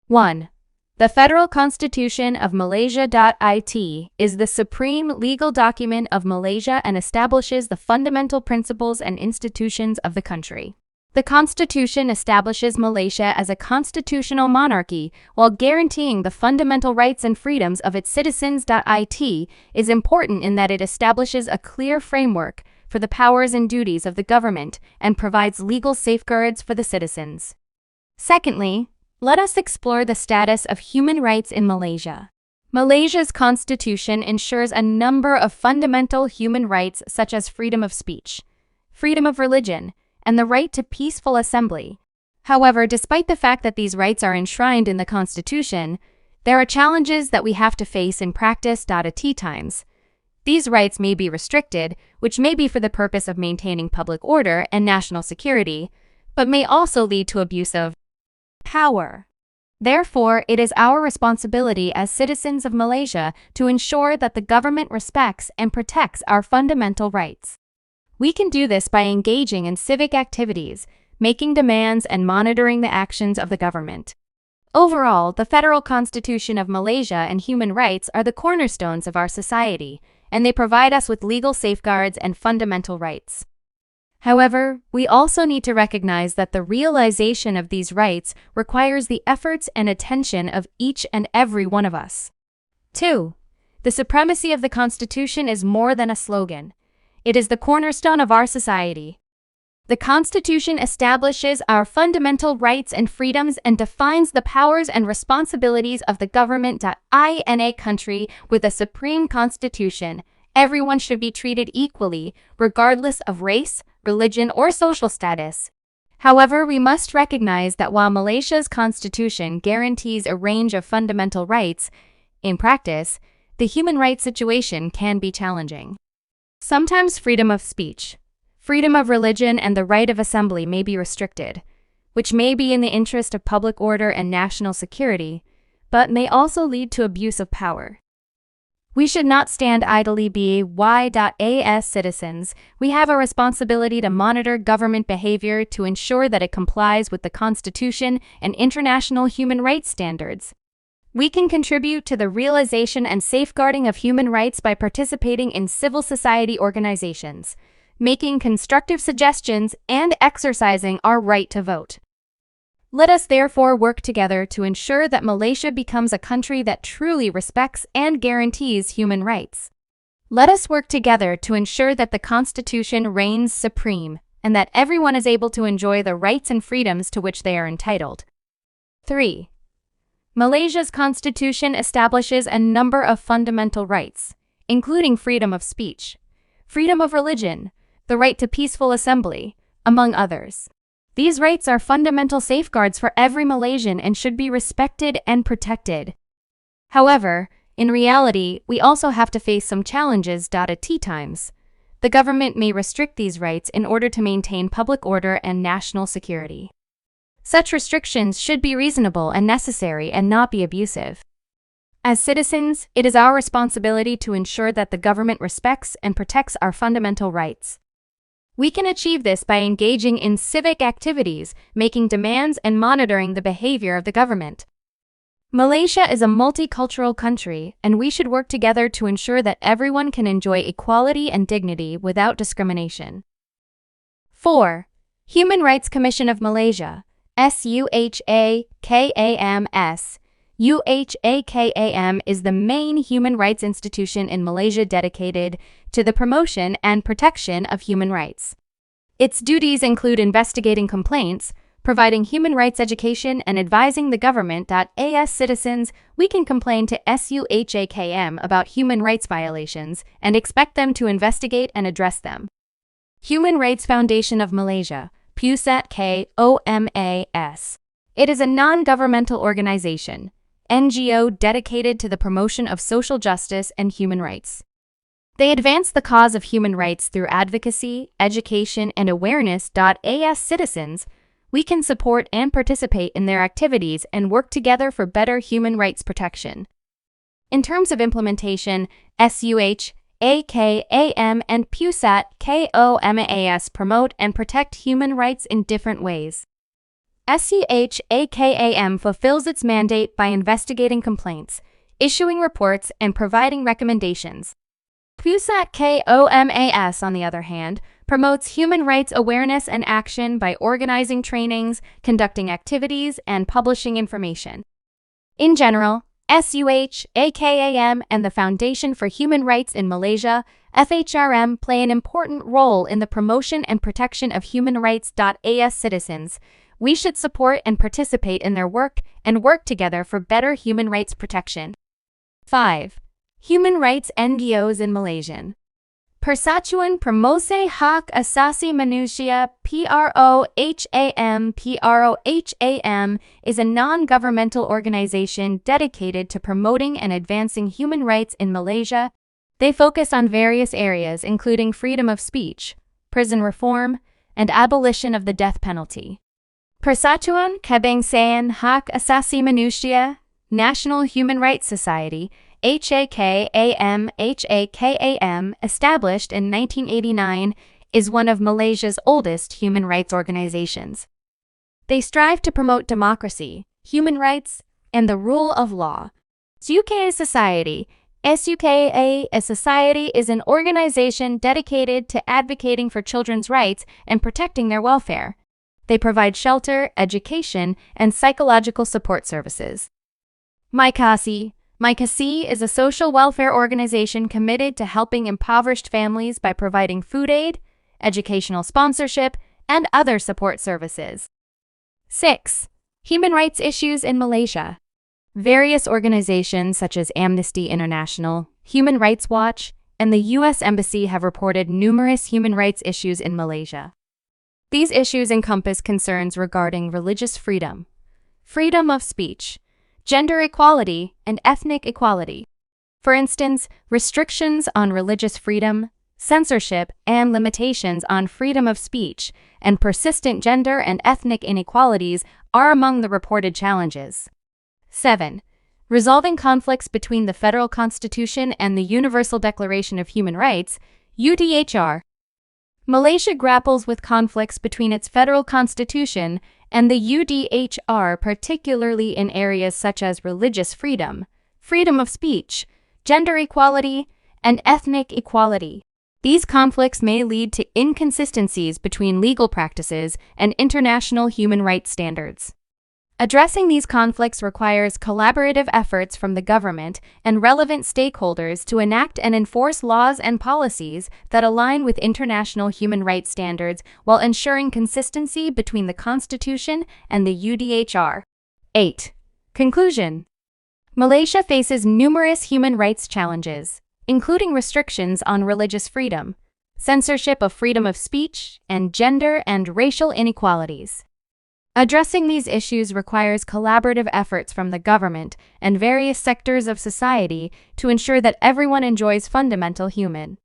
1. The Federal Constitution of Malaysia.it is the supreme legal document of Malaysia and establishes the fundamental principles and institutions of the country. The Constitution establishes Malaysia as a constitutional monarchy while guaranteeing the fundamental rights and freedoms of its citizens. It is important in that it establishes a clear framework for the powers and duties of the government and provides legal safeguards for the citizens. Secondly, let us explore the status of human rights in Malaysia. Malaysia's constitution ensures a number of fundamental human rights such as freedom of speech, freedom of religion, and the right to peaceful assembly. However, despite the fact that these rights are enshrined in the Constitution, there are challenges that we have to face in practice. At times, these rights may be restricted, which may be for the purpose of maintaining public order and national security, but may also lead to abuse of power. Therefore, it is our responsibility as citizens of Malaysia to ensure that the government respects and protects our fundamental rights. We can do this by engaging in civic activities, making demands, and monitoring the actions of the government. Overall, the Federal Constitution of Malaysia and human rights are the cornerstones of our society, and they provide us with legal safeguards and fundamental rights. However, we also need to recognize that the realization of these rights requires the efforts and attention of each and every one of us. 2. The supremacy of the Constitution is more than a slogan. It is the cornerstone of our society. The Constitution establishes our fundamental rights and freedoms and defines the powers and responsibilities of the government. In a country with a supreme constitution, everyone should be treated equally, regardless of race, religion, or social status. However, we must recognize that while Malaysia's constitution guarantees a range of fundamental rights, in practice, the human rights situation can be challenging. Sometimes freedom of speech, freedom of religion, and the right of assembly may be restricted, which may be in the interest of public order and national security, but may also lead to abuse of power. We should not stand idly by. As citizens, we have a responsibility to monitor government behavior to ensure that it complies with the Constitution and international human rights standards. We can contribute to the realization and safeguarding of human rights by participating in civil society organizations, making constructive suggestions, and exercising our right to vote. Let us therefore work together to ensure that Malaysia becomes a country that truly respects and guarantees human rights. Let us work together to ensure that the Constitution reigns supreme and that everyone is able to enjoy the rights and freedoms to which they are entitled. 3. Malaysia's constitution establishes a number of fundamental rights, including freedom of speech, freedom of religion, the right to peaceful assembly, among others. These rights are fundamental safeguards for every Malaysian and should be respected and protected. However, in reality, we also have to face some challenges. At times, the government may restrict these rights in order to maintain public order and national security. Such restrictions should be reasonable and necessary and not be abusive. As citizens, it is our responsibility to ensure that the government respects and protects our fundamental rights. We can achieve this by engaging in civic activities, making demands, and monitoring the behavior of the government. Malaysia is a multicultural country, and we should work together to ensure that everyone can enjoy equality and dignity without discrimination. 4. Human Rights Commission of Malaysia, SUHAKAMS. UHAKAM is the main human rights institution in Malaysia dedicated to the promotion and protection of human rights. Its duties include investigating complaints, providing human rights education, and advising the government. As citizens, we can complain to SUHAKM about human rights violations and expect them to investigate and address them. Human Rights Foundation of Malaysia, Pusat KOMAS. It is a non-governmental organization, NGO dedicated to the promotion of social justice and human rights. They advance the cause of human rights through advocacy, education, and awareness. As citizens, we can support and participate in their activities and work together for better human rights protection. In terms of implementation, SUHAKAM and Pusat KOMAS promote and protect human rights in different ways. SUHAKAM fulfills its mandate by investigating complaints, issuing reports, and providing recommendations. PUSAT-KOMAS, on the other hand, promotes human rights awareness and action by organizing trainings, conducting activities, and publishing information. In general, SUHAKAM and the Foundation for Human Rights in Malaysia, FHRM, play an important role in the promotion and protection of human rights. As citizens, we should support and participate in their work and work together for better human rights protection. 5. Human rights NGOs in Malaysian. Persatuan Promosi Hak Asasi Manusia PROHAM is a non-governmental organization dedicated to promoting and advancing human rights in Malaysia. They focus on various areas including freedom of speech, prison reform, and abolition of the death penalty. Persatuan Kebangsaan Hak Asasi Manusia, National Human Rights Society, HAKAM, established in 1989, is one of Malaysia's oldest human rights organizations. They strive to promote democracy, human rights, and the rule of law. SUKA Society, SUKA Society is an organization dedicated to advocating for children's rights and protecting their welfare. They provide shelter, education, and psychological support services. MyKasi is a social welfare organization committed to helping impoverished families by providing food aid, educational sponsorship, and other support services. 6. Human rights issues in Malaysia. Various organizations such as Amnesty International, Human Rights Watch, and the U.S. Embassy have reported numerous human rights issues in Malaysia. These issues encompass concerns regarding religious freedom, freedom of speech, gender equality, and ethnic equality. For instance, restrictions on religious freedom, censorship, and limitations on freedom of speech, and persistent gender and ethnic inequalities are among the reported challenges. 7. Resolving conflicts between the Federal Constitution and the Universal Declaration of Human Rights, UDHR. Malaysia grapples with conflicts between its federal constitution and the UDHR, particularly in areas such as religious freedom, freedom of speech, gender equality, and ethnic equality. These conflicts may lead to inconsistencies between legal practices and international human rights standards. Addressing these conflicts requires collaborative efforts from the government and relevant stakeholders to enact and enforce laws and policies that align with international human rights standards while ensuring consistency between the Constitution and the UDHR. 8. Conclusion. Malaysia faces numerous human rights challenges, including restrictions on religious freedom, censorship of freedom of speech, and gender and racial inequalities. Addressing these issues requires collaborative efforts from the government and various sectors of society to ensure that everyone enjoys fundamental human